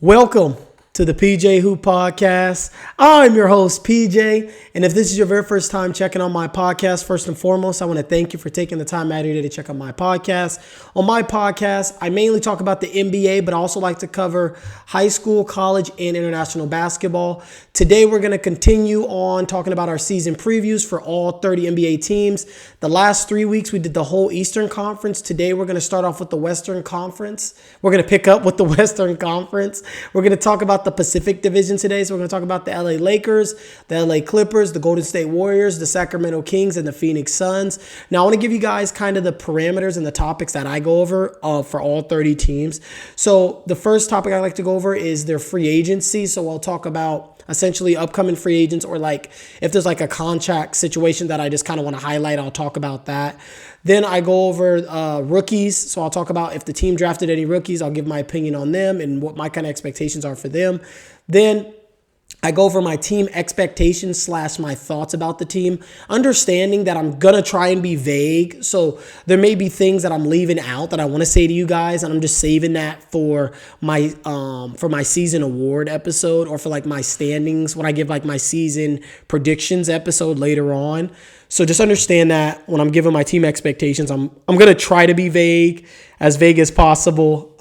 Welcome to the PJ Hoop Podcast. I'm your host, PJ, and if this is your very first time checking on my podcast, first and foremost, I want to thank you for taking the time out of your day to check out my podcast. On my podcast, I mainly talk about the NBA, but I also like to cover high school, college, and international basketball. Today, we're going to continue on talking about our season previews for all 30 NBA teams. The last 3 weeks, we did the whole Eastern Conference. Today, we're going to start off with the Western Conference. We're going to pick up with the Western Conference. We're going to talk about the Pacific Division today. So we're going to talk about the LA Lakers, the LA Clippers, the Golden State Warriors, the Sacramento Kings, and the Phoenix Suns. Now, I want to give you guys kind of the parameters and the topics that I go over for all 30 teams. So the first topic I like to go over is their free agency. So I'll talk about essentially upcoming free agents, or like if there's like a contract situation that I just kind of want to highlight, I'll talk about that. Then I go over rookies. So I'll talk about if the team drafted any rookies, I'll give my opinion on them and what my kind of expectations are for them. Then I go over my team expectations / my thoughts about the team, understanding that I'm going to try and be vague. So there may be things that I'm leaving out that I want to say to you guys, and I'm just saving that for my season award episode, or for like my standings when I give like my season predictions episode later on. So just understand that when I'm giving my team expectations, I'm going to try to be vague as possible.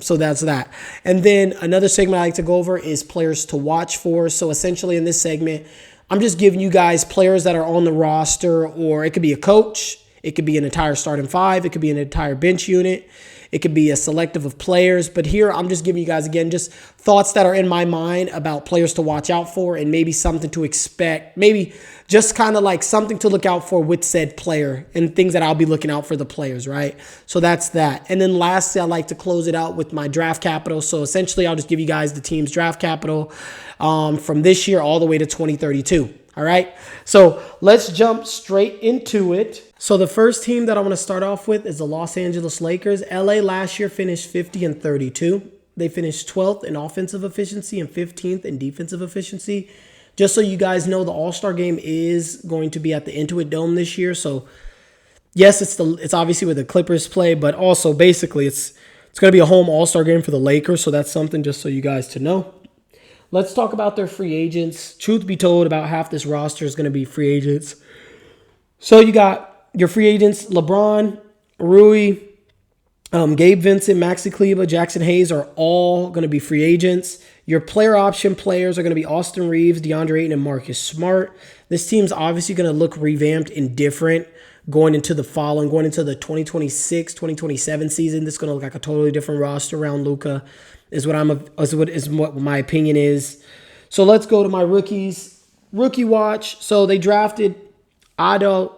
So that's that. And then another segment I like to go over is players to watch for. So essentially in this segment, I'm just giving you guys players that are on the roster, or it could be a coach. It could be an entire starting five. It could be an entire bench unit. It could be a selective of players. But here I'm just giving you guys, again, just thoughts that are in my mind about players to watch out for, and maybe something to expect. Maybe just kind of like something to look out for with said player, and things that I'll be looking out for the players, right? So that's that. And then lastly, I like to close it out with my draft capital. So essentially, I'll just give you guys the team's draft capital from this year all the way to 2032. All right, so let's jump straight into it. So the first team that I want to start off with is the Los Angeles Lakers. LA last year finished 50-32. They finished 12th in offensive efficiency and 15th in defensive efficiency. Just so you guys know, the All-Star game is going to be at the Intuit Dome this year. So yes, it's obviously where the Clippers play, but also basically it's going to be a home All-Star game for the Lakers. So that's something just so you guys to know. Let's talk about their free agents. Truth be told, about half this roster is going to be free agents. So you got your free agents: LeBron, Rui, Gabe Vincent, Maxi Kleber, Jackson Hayes are all going to be free agents. Your player option players are going to be Austin Reeves, DeAndre Ayton, and Marcus Smart. This team's obviously going to look revamped and different going into the 2026-2027 season. This is going to look like a totally different roster around Luka. Is what my opinion is. So let's go to my rookies. Rookie watch. So they drafted Ado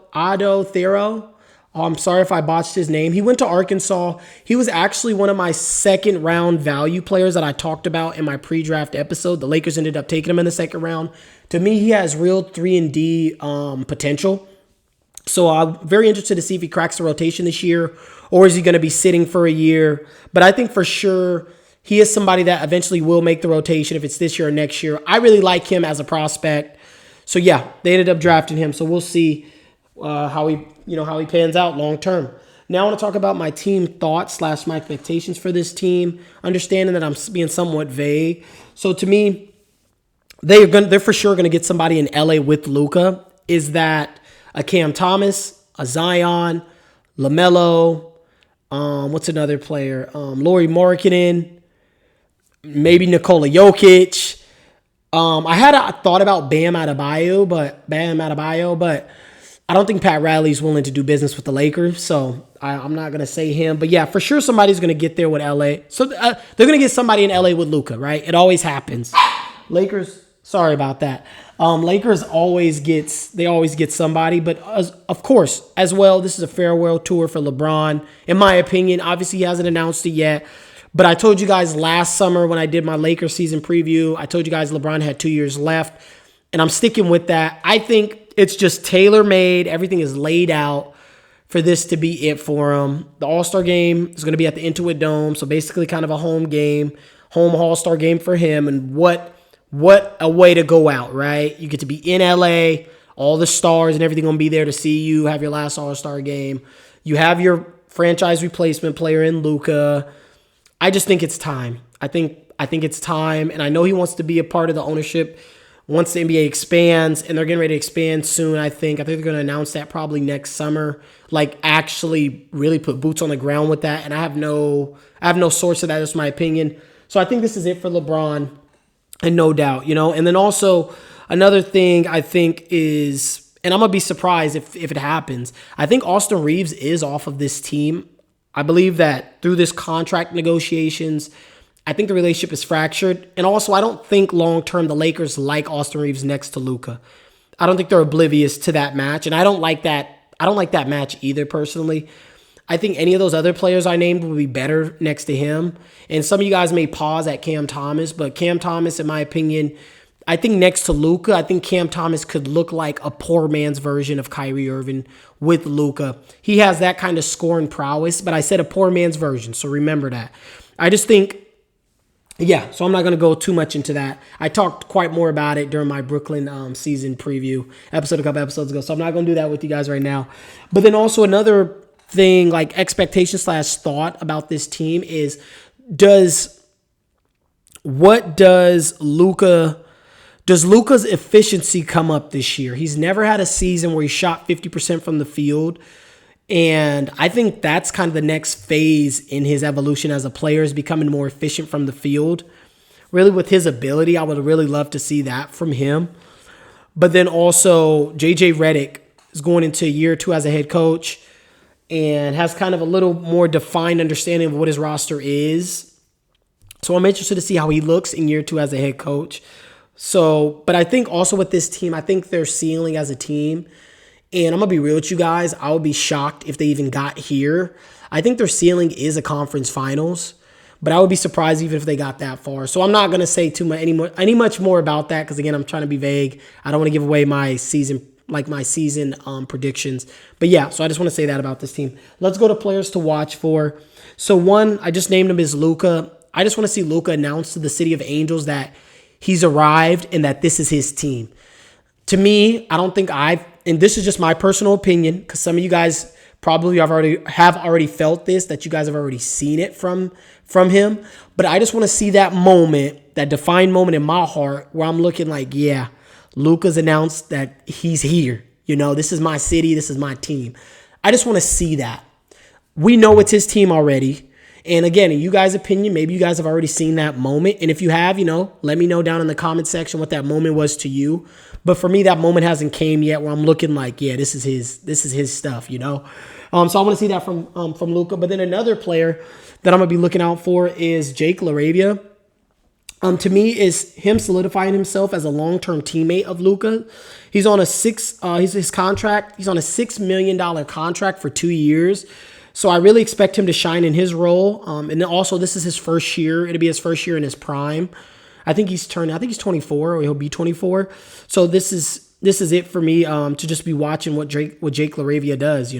Thero. I'm sorry if I botched his name. He went to Arkansas. He was actually one of my second round value players that I talked about in my pre-draft episode. The Lakers ended up taking him in the second round. To me, he has real 3-and-D potential. So I'm very interested to see if he cracks the rotation this year, or is he going to be sitting for a year. But I think for sure he is somebody that eventually will make the rotation if it's this year or next year. I really like him as a prospect. So yeah, they ended up drafting him. So we'll see how he pans out long term. Now I want to talk about my team thoughts / my expectations for this team, understanding that I'm being somewhat vague. So to me, they're for sure going to get somebody in LA with Luka. Is that a Cam Thomas, a Zion, LaMelo, what's another player? Lauri Markkanen, maybe Nikola Jokic. I had a thought about Bam Adebayo, but I don't think Pat Riley's willing to do business with the Lakers, so I'm not going to say him. But yeah, for sure somebody's going to get there with LA. So they're going to get somebody in LA with Luka, right? It always happens. Lakers, sorry about that. Lakers always get somebody, but of course, as well, this is a farewell tour for LeBron. In my opinion, obviously he hasn't announced it yet. But I told you guys last summer when I did my Lakers season preview, I told you guys LeBron had 2 years left, and I'm sticking with that. I think it's just tailor-made. Everything is laid out for this to be it for him. The All-Star game is going to be at the Intuit Dome, so basically kind of a home game, home All-Star game for him. And what What a way to go out, right? You get to be in LA, all the stars and everything going to be there to see you, have your last All-Star game. You have your franchise replacement player in Luka. I just think it's time. I think it's time, and I know he wants to be a part of the ownership once the NBA expands, and they're getting ready to expand soon, I think. They're going to announce that probably next summer, like actually really put boots on the ground with that, and I have no source of that. That's my opinion. So I think this is it for LeBron, and no doubt, And then also another thing I think is, and I'm going to be surprised if it happens, I think Austin Reeves is off of this team. I believe that through this contract negotiations, I think the relationship is fractured. And also, I don't think long-term the Lakers like Austin Reeves next to Luka. I don't think they're oblivious to that match. And I don't like that match either, personally. I think any of those other players I named would be better next to him. And some of you guys may pause at Cam Thomas, but Cam Thomas, in my opinion, I think next to Luka, I think Cam Thomas could look like a poor man's version of Kyrie Irving with Luka. He has that kind of scoring prowess, but I said a poor man's version, so remember that. I just think, so I'm not going to go too much into that. I talked quite more about it during my Brooklyn season preview episode a couple episodes ago, so I'm not going to do that with you guys right now. But then also another thing, like expectation / thought about this team is, does Luka's efficiency come up this year? He's never had a season where he shot 50% from the field. And I think that's kind of the next phase in his evolution as a player, is becoming more efficient from the field. Really, with his ability, I would really love to see that from him. But then also, JJ Redick is going into year 2 as a head coach and has kind of a little more defined understanding of what his roster is. So I'm interested to see how he looks in year 2 as a head coach. So, but I think also with this team, I think their ceiling as a team, and I'm going to be real with you guys, I would be shocked if they even got here. I think their ceiling is a conference finals, but I would be surprised even if they got that far. So I'm not going to say any much more about that, because again, I'm trying to be vague. I don't want to give away my season predictions. But yeah, so I just want to say that about this team. Let's go to players to watch for. So one, I just named him as Luka. I just want to see Luka announce to the City of Angels that he's arrived and that this is his team. To me, I don't think and this is just my personal opinion, because some of you guys probably have already felt this, that you guys have already seen it from him. But I just want to see that moment, that defined moment in my heart where I'm looking like, yeah, Luka's announced that he's here. This is my city. This is my team. I just want to see that. We know it's his team already. And again, in you guys' opinion, maybe you guys have already seen that moment. And if you have, let me know down in the comment section what that moment was to you. But for me, that moment hasn't came yet where I'm looking like, yeah, this is his stuff, So I want to see that from Luka. But then another player that I'm going to be looking out for is Jake LaRavia. To me, is him solidifying himself as a long-term teammate of Luka. He's on a $6 million contract for 2 years. So I really expect him to shine in his role. And then also, this is his first year. It'll be his first year in his prime. I think he's 24, or he'll be 24. So this is it for me to just be watching what Jake LaRavia does,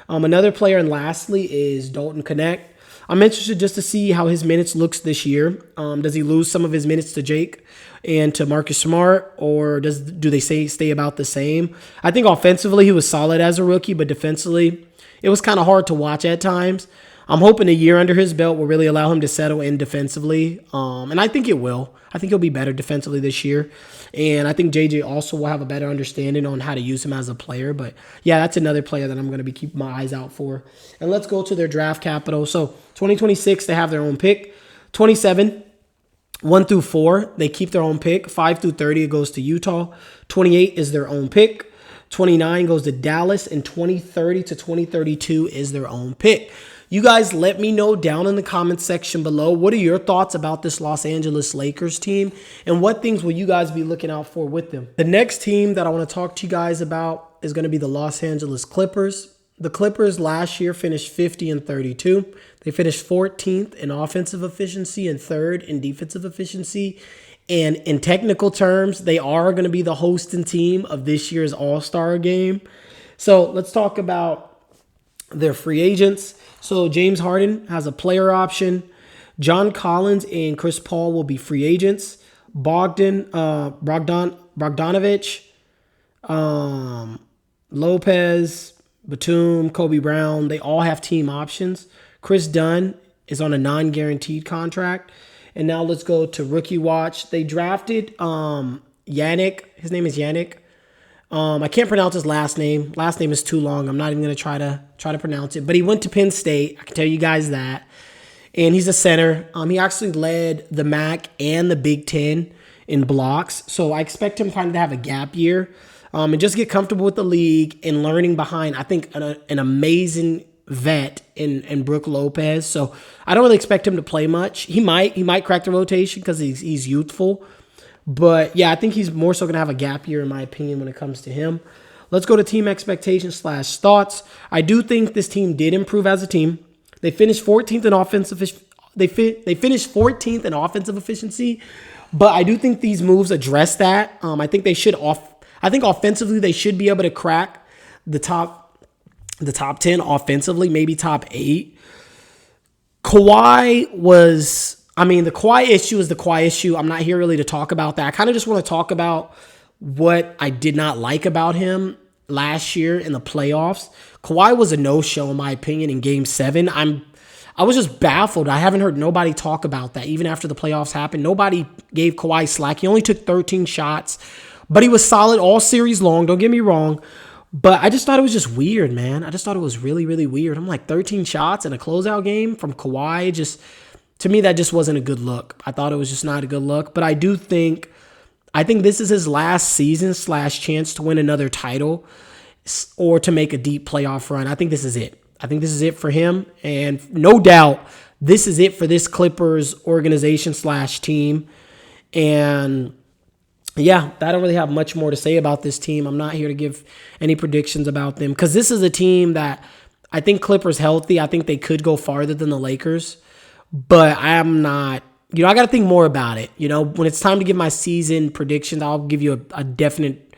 Another player, and lastly, is Dalton Connect. I'm interested just to see how his minutes looks this year. Does he lose some of his minutes to Jake and to Marcus Smart, or do they stay about the same? I think offensively he was solid as a rookie, but defensively it was kind of hard to watch at times. I'm hoping a year under his belt will really allow him to settle in defensively, and I think it will. I think he'll be better defensively this year, and I think JJ also will have a better understanding on how to use him as a player. But yeah, that's another player that I'm going to be keeping my eyes out for. And let's go to their draft capital. So 2026, they have their own pick. 27, 1 through 4, they keep their own pick. 5 through 30, it goes to Utah. 28 is their own pick. 29 goes to Dallas, and 2030 to 2032 is their own pick. You guys let me know down in the comment section below, what are your thoughts about this Los Angeles Lakers team, and what things will you guys be looking out for with them? The next team that I want to talk to you guys about is going to be the Los Angeles Clippers. The Clippers last year finished 50-32. They finished 14th in offensive efficiency and 3rd in defensive efficiency. And in technical terms, they are going to be the hosting team of this year's All-Star game. So let's talk about their free agents. So James Harden has a player option. John Collins and Chris Paul will be free agents. Bogdanovich, Lopez, Batum, Kobe Brown, they all have team options. Chris Dunn is on a non-guaranteed contract. And now let's go to rookie watch. They drafted Yannick. His name is Yannick. I can't pronounce his last name. Last name is too long. I'm not even going to try to pronounce it. But he went to Penn State. I can tell you guys that. And he's a center. He actually led the MAC and the Big Ten in blocks. So I expect him kind of to have a gap year and just get comfortable with the league and learning behind, I think, an amazing vet in Brook Lopez. So I don't really expect him to play much. He might crack the rotation because he's youthful. But yeah, I think he's more so going to have a gap year, in my opinion, when it comes to him. Let's go to team expectations / thoughts. I do think this team did improve as a team. They finished 14th in offensive. They finished 14th in offensive efficiency, but I do think these moves address that. I think they should I think offensively they should be able to crack the top 10 offensively, maybe top 8. The Kawhi issue is the Kawhi issue. I'm not here really to talk about that. I kind of just want to talk about what I did not like about him last year in the playoffs. Kawhi was a no-show, in my opinion, in Game 7. I was just baffled. I haven't heard nobody talk about that. Even after the playoffs happened, nobody gave Kawhi slack. He only took 13 shots, but he was solid all series long. Don't get me wrong. But I just thought it was just weird, man. I just thought it was really, really weird. I'm like, 13 shots in a closeout game from Kawhi. To me, that just wasn't a good look. I thought it was just not a good look. But I think this is his last season / chance to win another title or to make a deep playoff run. I think this is it. I think this is it for him. And no doubt, this is it for this Clippers organization / team. And yeah, I don't really have much more to say about this team. I'm not here to give any predictions about them because this is a team that I think Clippers healthy. I think they could go farther than the Lakers, but I'm not, I got to think more about it. When it's time to give my season predictions, I'll give you a definite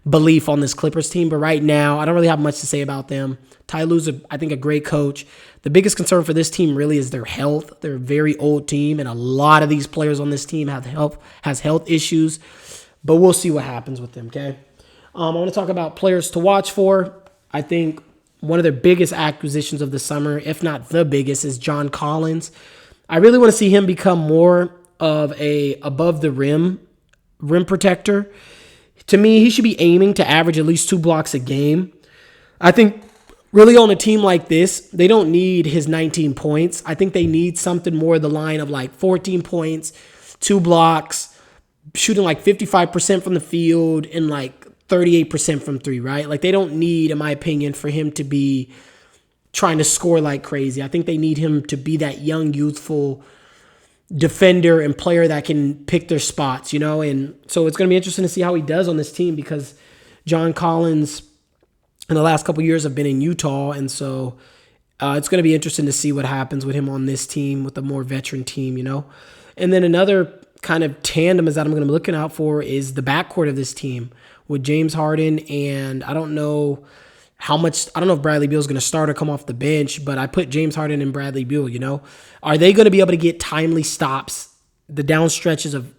belief on this Clippers team. But right now, I don't really have much to say about them. Ty Lue's, I think, a great coach. The biggest concern for this team really is their health. They're a very old team, and a lot of these players on this team has health issues. But we'll see what happens with them, okay? I want to talk about players to watch for. I think one of their biggest acquisitions of the summer, if not the biggest, is John Collins. I really want to see him become more of a above the rim protector. To me, he should be aiming to average at least 2 blocks a game. I think really on a team like this, they don't need his 19 points. I think they need something more the line of like 14 points, 2 blocks, shooting like 55% from the field and like 38% from 3, right? Like they don't need, in my opinion, for him to be trying to score like crazy. I think they need him to be that young, youthful defender and player that can pick their spots, And so it's going to be interesting to see how he does on this team because John Collins in the last couple of years have been in Utah. And so it's going to be interesting to see what happens with him on this team, with a more veteran team, And then another kind of tandem is that I'm going to be looking out for is the backcourt of this team with James Harden. And I don't know if Bradley Beal's going to start or come off the bench, but I put James Harden and Bradley Beal, Are they going to be able to get timely stops, the down stretches of,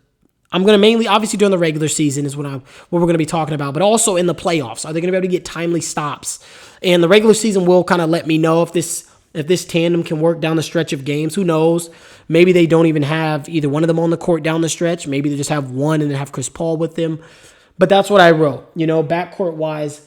I'm going to mainly, obviously during the regular season is what we're going to be talking about, but also in the playoffs. Are they going to be able to get timely stops? And the regular season will kind of let me know if this tandem can work down the stretch of games. Who knows? Maybe they don't even have either one of them on the court down the stretch. Maybe they just have one and then have Chris Paul with them. But that's what I wrote. Backcourt-wise,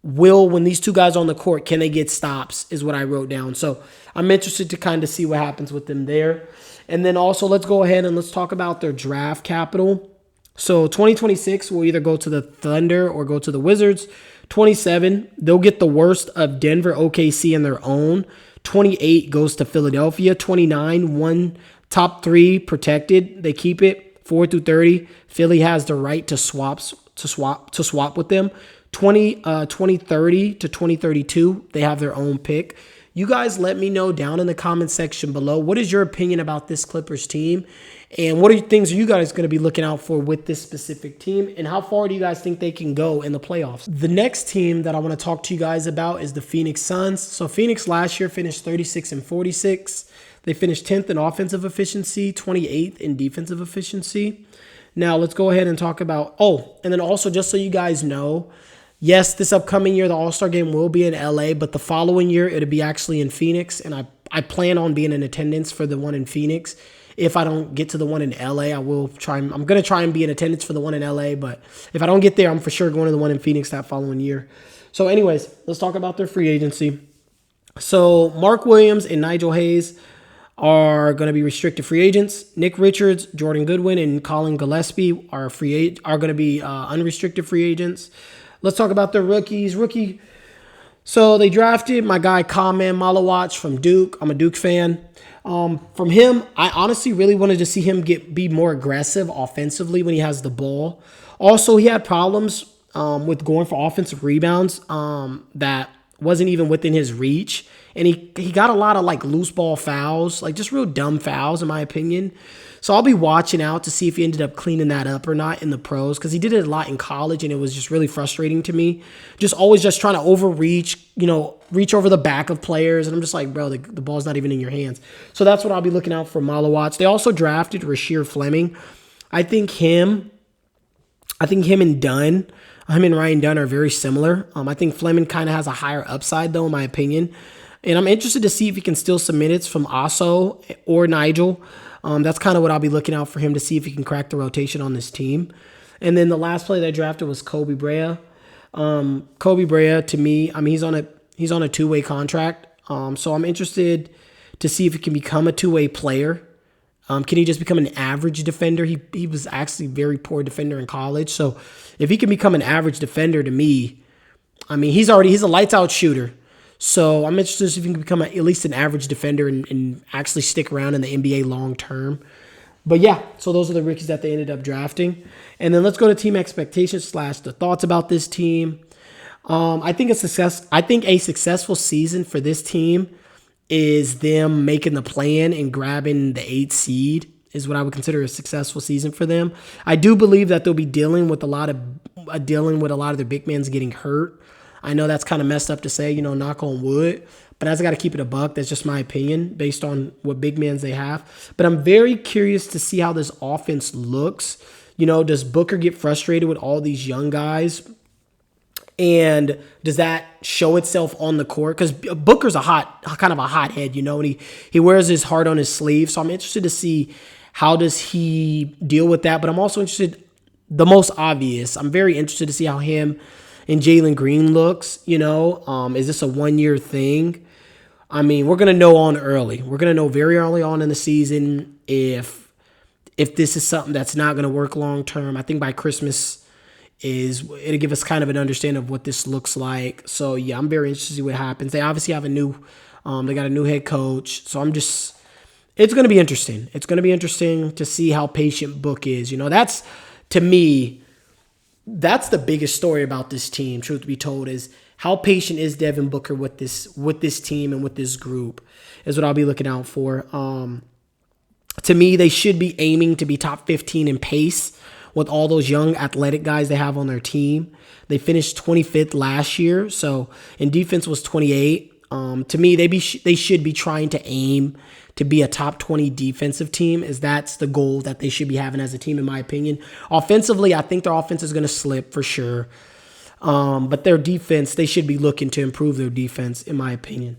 when these two guys are on the court, can they get stops is what I wrote down. So I'm interested to kind of see what happens with them there. And then also let's go ahead and let's talk about their draft capital. So 2026 will either go to the Thunder or go to the Wizards. 27, they'll get the worst of Denver, OKC, and their own. 28 goes to Philadelphia. 29, one top 3 protected. They keep it. 4 through 30, Philly has the right to swap with them. 2030 to 2032, they have their own pick. You guys let me know down in the comment section below. What is your opinion about this Clippers team? And what things are you guys going to be looking out for with this specific team? And how far do you guys think they can go in the playoffs? The next team that I want to talk to you guys about is the Phoenix Suns. So Phoenix last year finished 36-46. They finished 10th in offensive efficiency, 28th in defensive efficiency. Now let's go ahead and talk about, oh, and then also just so you guys know, yes, this upcoming year, the All-Star game will be in LA, but the following year, it'll be actually in Phoenix. And I plan on being in attendance for the one in Phoenix. If I don't get to the one in LA, I'm going to try and be in attendance for the one in LA. But if I don't get there, I'm for sure going to the one in Phoenix that following year. So anyways, let's talk about their free agency. So Mark Williams and Nigel Hayes are going to be restricted free agents. Nick Richards, Jordan Goodwin, and Colin Gillespie are going to be unrestricted free agents. Let's talk about the rookies. So they drafted my guy Kaman Malawach from Duke. I'm a Duke fan. From him, I honestly really wanted to see him be more aggressive offensively when he has the ball. Also, he had problems with going for offensive rebounds that wasn't even within his reach. And he got a lot of like loose ball fouls, like just real dumb fouls in my opinion. So I'll be watching out to see if he ended up cleaning that up or not in the pros, because he did it a lot in college and it was just really frustrating to me. Just always just trying to overreach, reach over the back of players. And I'm just like, bro, the ball's not even in your hands. So that's what I'll be looking out for Malawach. They also drafted Rasheer Fleming. I think him and Ryan Dunn are very similar. I think Fleming kind of has a higher upside though, in my opinion. And I'm interested to see if he can steal some minutes from Aso or Nigel. That's kind of what I'll be looking out for him, to see if he can crack the rotation on this team. And then the last player they drafted was Kobe Brea. Kobe Brea, to me, I mean, he's on a two-way contract. So I'm interested to see if he can become a two-way player. Can he just become an average defender? He was actually a very poor defender in college. So if he can become an average defender, to me, I mean, he's a lights-out shooter. So I'm interested to see if he can become at least an average defender and actually stick around in the NBA long term. But yeah, so those are the rookies that they ended up drafting. And then let's go to team expectations / the thoughts about this team. I think a successful season for this team is them making the play-in and grabbing the 8th seed is what I would consider a successful season for them. I do believe that they'll be dealing with a lot of their big men getting hurt. I know that's kind of messed up to say, knock on wood, but I got to keep it a buck. That's just my opinion based on what big men they have. But I'm very curious to see how this offense looks. Does Booker get frustrated with all these young guys? And does that show itself on the court? Because Booker's kind of a hothead, and he wears his heart on his sleeve. So I'm interested to see how does he deal with that. But I'm also interested, the most obvious, I'm very interested to see how him and Jalen Green looks. Is this a 1-year thing? I mean, we're gonna know early. We're gonna know very early on in the season if this is something that's not gonna work long term. I think by Christmas it'll give us kind of an understanding of what this looks like. So yeah, I'm very interested to see what happens. They obviously have they got a new head coach. So it's gonna be interesting. It's gonna be interesting to see how patient Book is. That's, to me, that's the biggest story about this team, truth be told, is how patient is Devin Booker with this team and with this group is what I'll be looking out for. To me, they should be aiming to be top 15 in pace with all those young athletic guys they have on their team. They finished 25th last year, so in defense was 28. To me, they should be trying to aim to be a top 20 defensive team, as that's the goal that they should be having as a team, in my opinion. Offensively, I think their offense is going to slip for sure. But their defense, they should be looking to improve their defense, in my opinion.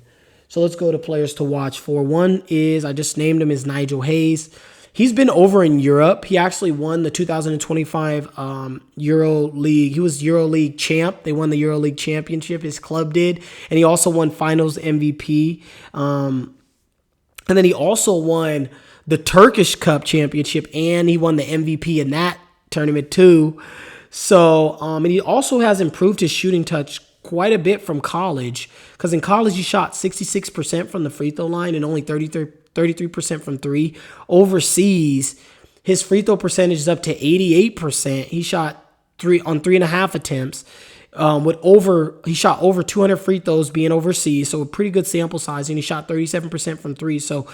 So let's go to players to watch for. One is, I just named him, is Nigel Hayes. He's been over in Europe. He actually won the 2025 Euro League. He was Euro League champ. They won the Euro League championship. His club did. And he also won Finals MVP. And then he also won the Turkish Cup championship, and he won the MVP in that tournament too. So, and he also has improved his shooting touch quite a bit from college, because in college he shot 66% from the free throw line and only 33% from three. Overseas, his free throw percentage is up to 88%. He shot 3.5 attempts. He shot over 200 free throws being overseas, so a pretty good sample size, and he shot 37% from three. So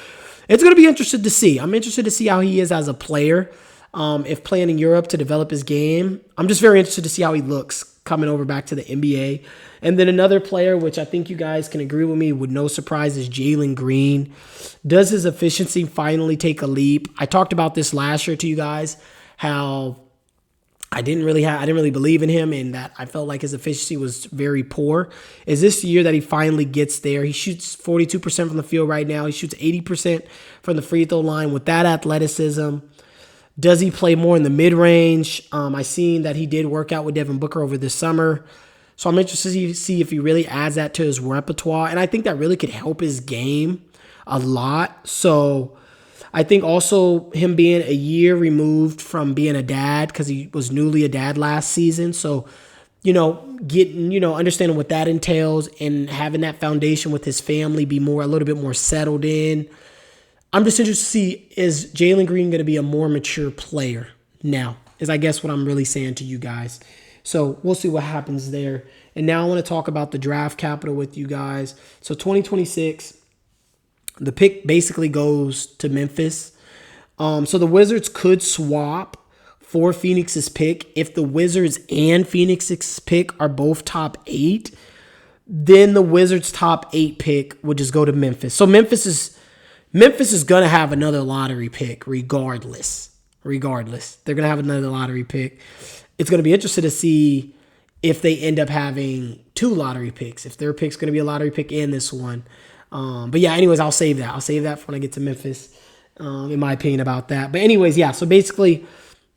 it's going to be interesting to see. I'm interested to see how he is as a player, if playing in Europe to develop his game. I'm just very interested to see how he looks coming over back to the NBA. And then another player, which I think you guys can agree with me with no surprise, is Jalen Green. Does his efficiency finally take a leap? I talked about this last year to you guys, how I didn't really believe in him, and that I felt like his efficiency was very poor. Is this year that he finally gets there? He shoots 42% from the field right now. He shoots 80% from the free throw line with that athleticism. Does he play more in the mid-range? I seen that he did work out with Devin Booker over this summer. So I'm interested to see if he really adds that to his repertoire. And I think that really could help his game a lot. So I think also him being a year removed from being a dad, because he was newly a dad last season. So, understanding what that entails and having that foundation with his family be a little bit more settled in. I'm just interested to see, is Jalen Green going to be a more mature player now, is I guess what I'm really saying to you guys. So we'll see what happens there. And now I want to talk about the draft capital with you guys. So 2026, the pick basically goes to Memphis. So the Wizards could swap for Phoenix's pick. If the Wizards and Phoenix's pick are both top 8, then the Wizards' top 8 pick would just go to Memphis. So Memphis is going to have another lottery pick regardless. They're going to have another lottery pick. It's going to be interesting to see if they end up having 2 lottery picks, if their pick's going to be a lottery pick and this one. But yeah, anyways, I'll save that. I'll save that for when I get to Memphis, in my opinion about that. But anyways, yeah, so basically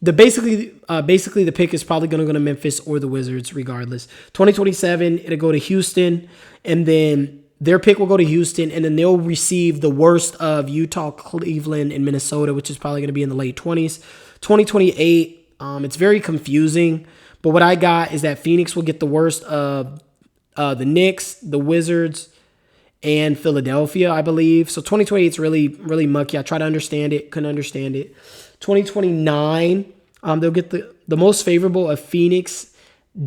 the pick is probably going to go to Memphis or the Wizards regardless. 2027, it'll go to Houston, and then their pick will go to Houston, and then they'll receive the worst of Utah, Cleveland, and Minnesota, which is probably going to be in the late 20s. 2028, it's very confusing, but what I got is that Phoenix will get the worst of the Knicks, the Wizards, and Philadelphia, I believe. So 2028 is really, really mucky. I try to understand it, couldn't understand it. 2029, they'll get the most favorable of Phoenix,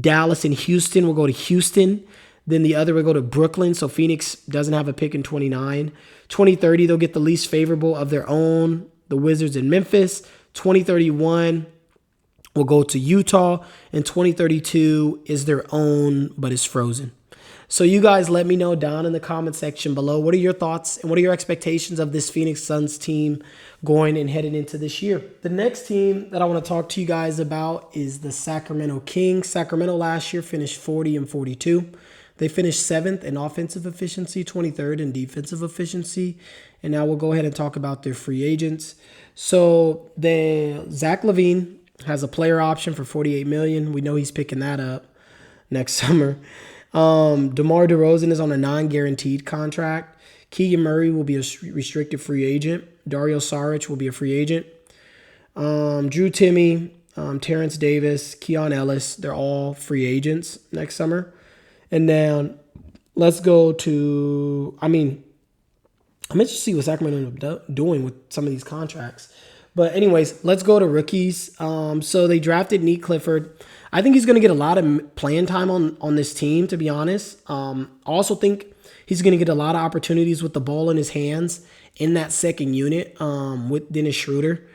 Dallas, and Houston will go to Houston. Then the other will go to Brooklyn. So Phoenix doesn't have a pick in 29. 2030, they'll get the least favorable of their own, the Wizards in Memphis. 2031 will go to Utah. And 2032 is their own, but it's frozen. So you guys let me know down in the comment section below. What are your thoughts and what are your expectations of this Phoenix Suns team going and heading into this year? The next team that I want to talk to you guys about is the Sacramento Kings. Sacramento last year finished 40-42. They finished 7th in offensive efficiency, 23rd in defensive efficiency. And now we'll go ahead and talk about their free agents. So Zach LaVine has a player option for $48 million. We know he's picking that up next summer. DeMar DeRozan is on a non-guaranteed contract. Keegan Murray will be a restricted free agent. Dario Saric will be a free agent. Drew Timme, Terrence Davis, Keon Ellis, they're all free agents next summer. And then let's go to, I'm interested to see what Sacramento ended up doing with some of these contracts. But anyways, let's go to rookies. So they drafted Nate Clifford. I think he's going to get a lot of playing time on this team, to be honest. I also think he's going to get a lot of opportunities with the ball in his hands in that second unit with Dennis Schroeder.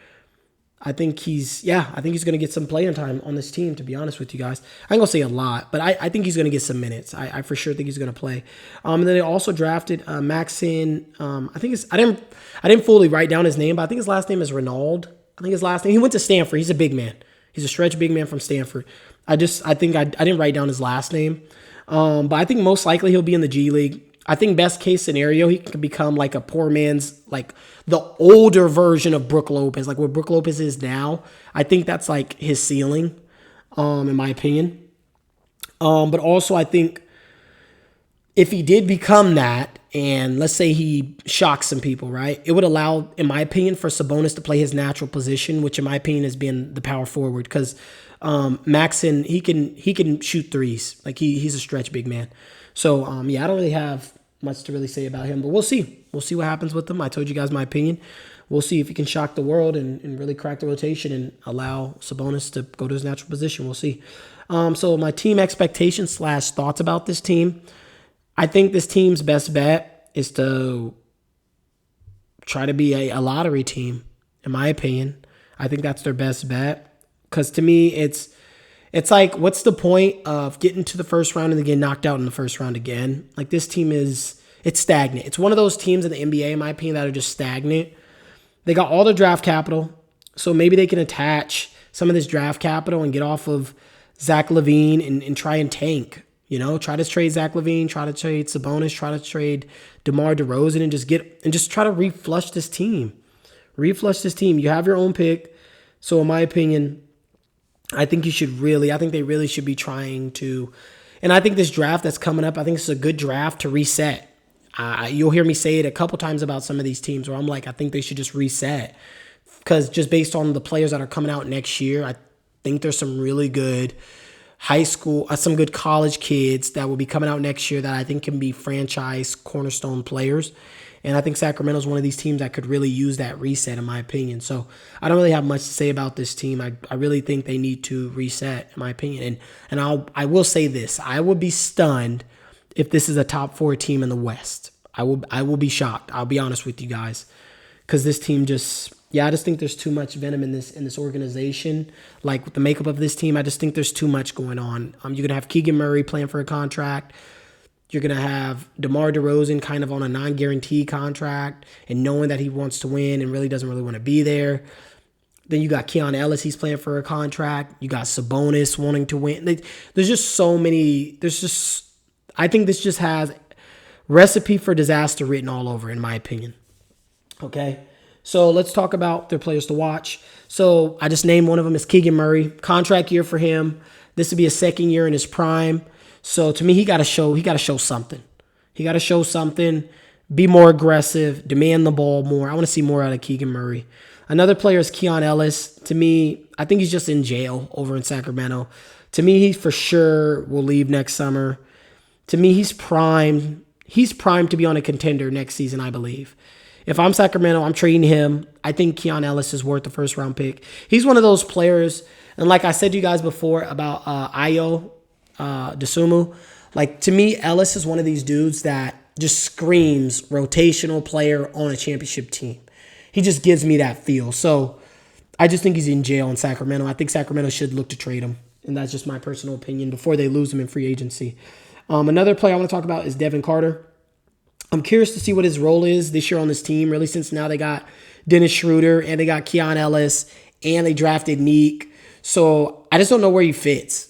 I think he's going to get some playing time on this team, to be honest with you guys. I ain't going to say a lot, but I think he's going to get some minutes. I for sure think he's going to play. And then they also drafted Maxine. I didn't fully write down his name, but I think his last name is Renaud. He went to Stanford. He's a big man. He's a stretch big man from Stanford. I didn't write down his last name. But I think most likely he'll be in the G League. I think best case scenario, he can become like a poor man's, like the older version of Brook Lopez, like what Brook Lopez is now. I think that's like his ceiling, in my opinion. But also I think if he did become that, and let's say he shocks some people, right? It would allow, in my opinion, for Sabonis to play his natural position, which in my opinion has been the power forward, because Maxon, he can shoot threes. Like he's a stretch big man. So, I don't really have much to really say about him, but we'll see. We'll see what happens with him. I told you guys my opinion. We'll see if he can shock the world and really crack the rotation and allow Sabonis to go to his natural position. We'll see. So my team expectations / thoughts about this team. I think this team's best bet is to try to be a lottery team, in my opinion. I think that's their best bet. Because to me, it's like, what's the point of getting to the first round and then getting knocked out in the first round again? Like, this team it's stagnant. It's one of those teams in the NBA, in my opinion, that are just stagnant. They got all the draft capital, so maybe they can attach some of this draft capital and get off of Zach LaVine and try and tank. Try to trade Zach LaVine, try to trade Sabonis, try to trade DeMar DeRozan, and just try to reflush this team. You have your own pick. So in my opinion, I think they really should be trying to, and I think this draft that's coming up, I think it's a good draft to reset. You'll hear me say it a couple times about some of these teams where I'm like, I think they should just reset. Because just based on the players that are coming out next year, I think there's some really good high school, some good college kids that will be coming out next year that I think can be franchise cornerstone players. And I think Sacramento's one of these teams that could really use that reset, in my opinion. So I don't really have much to say about this team. I really think they need to reset, in my opinion. And I will say this. I would be stunned if this is a top 4 team in the West. I will be shocked. I'll be honest with you guys. Because this team I just think there's too much venom in this organization. Like with the makeup of this team, I just think there's too much going on. You're going to have Keegan Murray playing for a contract. You're going to have DeMar DeRozan kind of on a non-guaranteed contract and knowing that he wants to win and really doesn't really want to be there. Then you got Keon Ellis, he's playing for a contract. You got Sabonis wanting to win. There's just so many. I think this just has recipe for disaster written all over, in my opinion. Okay, so let's talk about their players to watch. So I just named one of them is Keegan Murray. Contract year for him. This would be a second year in his prime. So to me, he got to show something. He got to show something, be more aggressive, demand the ball more. I want to see more out of Keegan Murray. Another player is Keon Ellis. To me, I think he's just in jail over in Sacramento. To me, he for sure will leave next summer. To me, he's primed. He's primed to be on a contender next season, I believe. If I'm Sacramento, I'm trading him. I think Keon Ellis is worth the first-round pick. He's one of those players, and like I said to you guys before about Ayo Dosunmu, like to me, Ellis is one of these dudes that just screams rotational player on a championship team. He just gives me that feel. So I just think he's in jail in Sacramento. I think Sacramento should look to trade him, and that's just my personal opinion before they lose him in free agency. Another player I want to talk about is Devin Carter. I'm curious to see what his role is this year on this team, really, since now they got Dennis Schroeder and they got Keon Ellis and they drafted Neek. So I just don't know where he fits.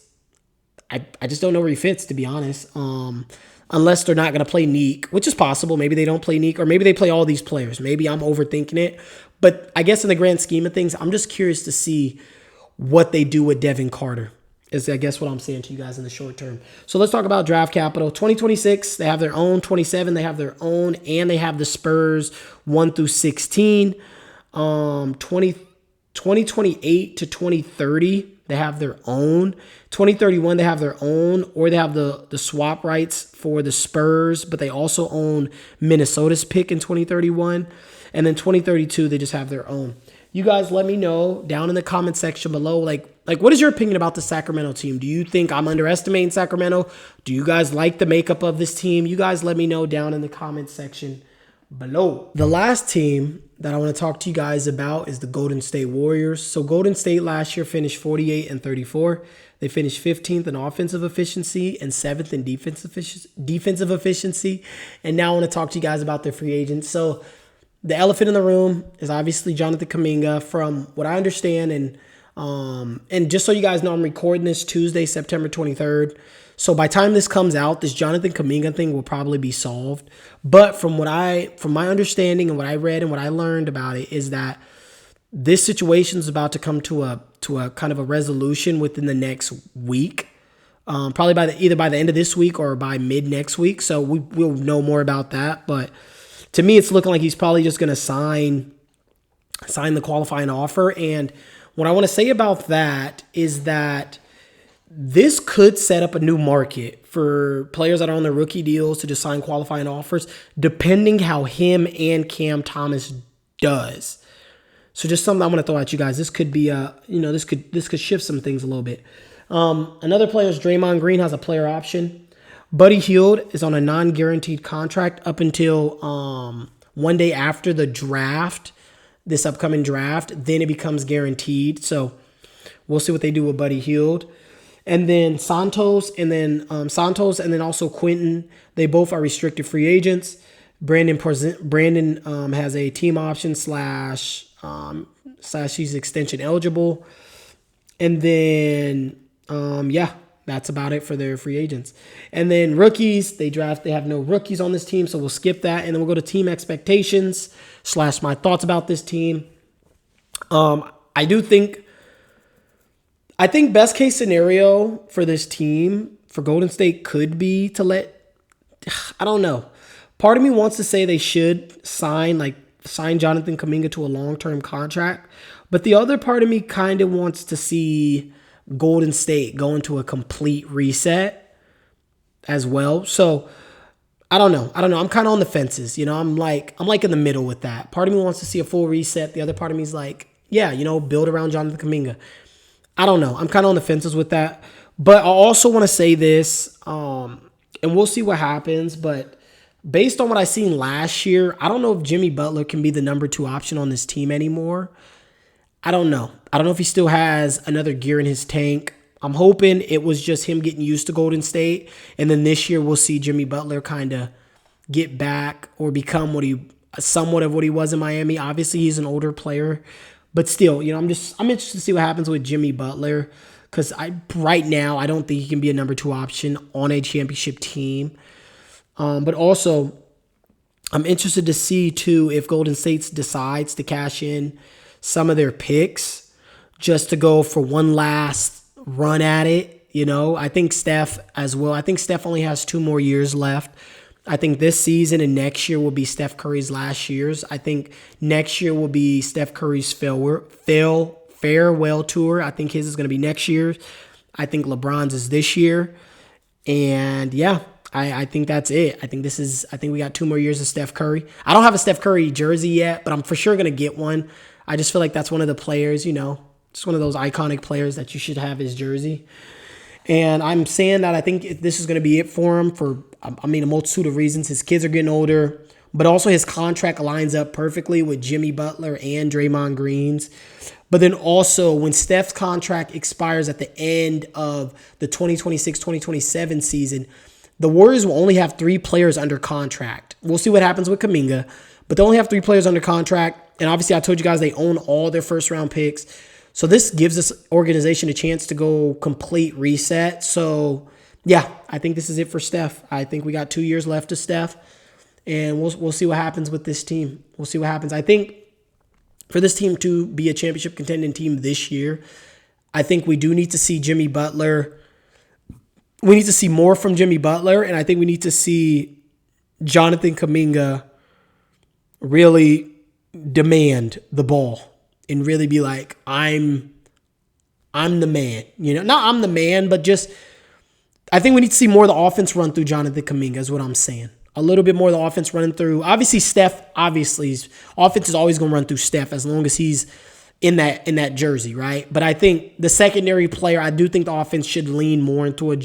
I just don't know where he fits, to be honest, unless they're not going to play Neek, which is possible. Maybe they don't play Neek, or maybe they play all these players. Maybe I'm overthinking it. But I guess in the grand scheme of things, I'm just curious to see what they do with Devin Carter. Is I guess what I'm saying to you guys in the short term. So let's talk about draft capital. 2026, they have their own. 27, they have their own. And they have the Spurs 1 through 16. 2028 to 2030, they have their own. 2031, they have their own. Or they have the swap rights for the Spurs. But they also own Minnesota's pick in 2031. And then 2032, they just have their own. You guys let me know down in the comment section below, like what is your opinion about the Sacramento team? Do you think I'm underestimating Sacramento? Do you guys like the makeup of this team? You guys let me know down in the comment section below. The last team that I want to talk to you guys about is the Golden State Warriors. So Golden State last year finished 48-34. They finished 15th in offensive efficiency and 7th in defensive efficiency. And now I want to talk to you guys about their free agents. So the elephant in the room is obviously Jonathan Kuminga. From what I understand, and just so you guys know, I'm recording this Tuesday, September 23rd. So by the time this comes out, this Jonathan Kuminga thing will probably be solved. But from my understanding and what I read and what I learned about it is that this situation is about to come to a kind of a resolution within the next week. Probably either by the end of this week or by mid next week. So we'll know more about that. But to me, it's looking like he's probably just going to sign the qualifying offer. And what I want to say about that is that this could set up a new market for players that are on their rookie deals to just sign qualifying offers, depending how him and Cam Thomas does. So just something I want to throw at you guys. This could be this could shift some things a little bit. Another player is Draymond Green, has a player option. Buddy Hield is on a non-guaranteed contract up until one day after the draft, this upcoming draft. Then it becomes guaranteed. So we'll see what they do with Buddy Hield. And then Santos and then also Quentin. They both are restricted free agents. Brandon has a team option slash he's extension eligible. And then, yeah, that's about it for their free agents. And then rookies, they have no rookies on this team, so we'll skip that. And then we'll go to team expectations / my thoughts about this team. I think best case scenario for this team, for Golden State, could be to I don't know. Part of me wants to say they should sign Jonathan Kuminga to a long-term contract. But the other part of me kind of wants to see Golden State go into a complete reset as well. So I don't know. I'm kind of on the fences. I'm like in the middle with that. Part of me wants to see a full reset. The other part of me is like, yeah, build around Jonathan Kuminga. I don't know. I'm kind of on the fences with that. But I also want to say this, and we'll see what happens. But based on what I seen last year, I don't know if Jimmy Butler can be the number 2 option on this team anymore. I don't know. I don't know if he still has another gear in his tank. I'm hoping it was just him getting used to Golden State. And then this year we'll see Jimmy Butler kind of get back or become somewhat of what he was in Miami. Obviously, he's an older player. But still, I'm interested to see what happens with Jimmy Butler. Because right now, I don't think he can be a number 2 option on a championship team. But also, I'm interested to see, too, if Golden State decides to cash in some of their picks just to go for one last run at it. I think Steph as well. I think Steph only has 2 more years left. I think this season and next year will be Steph Curry's last years. I think next year will be Steph Curry's farewell tour. I think his is going to be next year. I think LeBron's is this year. And yeah, I think that's it. I think we got 2 more years of Steph Curry. I don't have a Steph Curry jersey yet, but I'm for sure going to get one. I just feel like that's one of the players, just one of those iconic players that you should have his jersey. And I'm saying that I think this is going to be it for him for, a multitude of reasons. His kids are getting older, but also his contract lines up perfectly with Jimmy Butler and Draymond Green's. But then also when Steph's contract expires at the end of the 2026-2027 season, the Warriors will only have 3 players under contract. We'll see what happens with Kuminga, but they only have 3 players under contract. And obviously I told you guys they own all their first round picks. So this gives this organization a chance to go complete reset. So, yeah, I think this is it for Steph. I think we got 2 years left of Steph, and we'll see what happens with this team. We'll see what happens. I think for this team to be a championship contending team this year, I think we do need to see Jimmy Butler. We need to see more from Jimmy Butler, and I think we need to see Jonathan Kuminga really demand the ball. And really be like, I'm the man. Not I'm the man, but just I think we need to see more of the offense run through Jonathan Kuminga is what I'm saying. A little bit more of the offense running through. Obviously, Steph, offense is always going to run through Steph as long as he's in that jersey, right? But I think the secondary player, I do think the offense should lean more to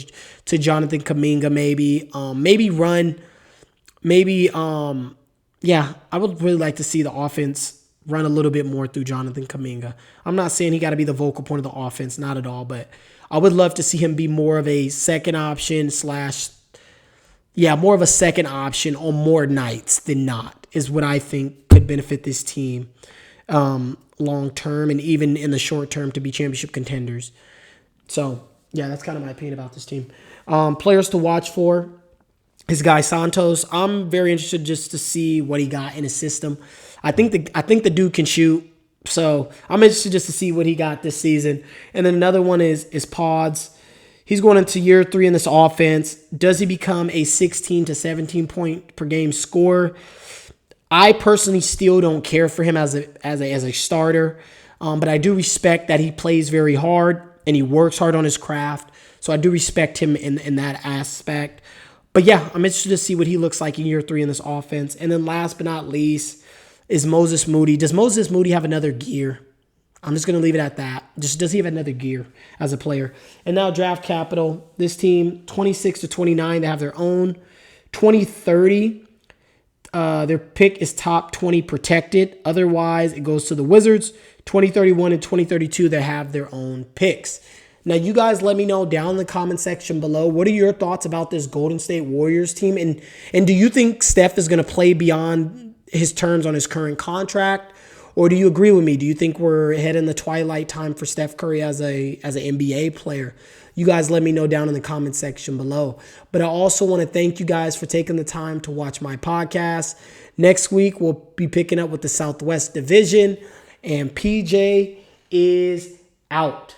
Jonathan Kuminga yeah, I would really like to see the offense run a little bit more through Jonathan Kuminga. I'm not saying he got to be the vocal point of the offense, not at all, but I would love to see him be more of a second option more of a second option on more nights than not is what I think could benefit this team long term and even in the short term to be championship contenders. So, yeah, that's kind of my opinion about this team. Players to watch for, his guy Santos. I'm very interested just to see what he got in his system. I think the dude can shoot, so I'm interested just to see what he got this season. And then another one is Pods. He's going into year 3 in this offense. Does he become a 16 to 17 point per game scorer? I personally still don't care for him as a starter, but I do respect that he plays very hard and he works hard on his craft. So I do respect him in that aspect. But yeah, I'm interested to see what he looks like in year 3 in this offense. And then last but not least is Moses Moody. Does Moses Moody have another gear? I'm just going to leave it at that. Just does he have another gear as a player? And now draft capital. This team, 26 to 29, they have their own. 2030, their pick is top 20 protected. Otherwise, it goes to the Wizards. 2031 and 2032, they have their own picks. Now, you guys let me know down in the comment section below. What are your thoughts about this Golden State Warriors team? And do you think Steph is going to play beyond his terms on his current contract? Or do you agree with me? Do you think we're heading the twilight time for Steph Curry as an NBA player? You guys let me know down in the comment section below. But I also want to thank you guys for taking the time to watch my podcast. Next week, we'll be picking up with the Southwest Division. And PJ is out.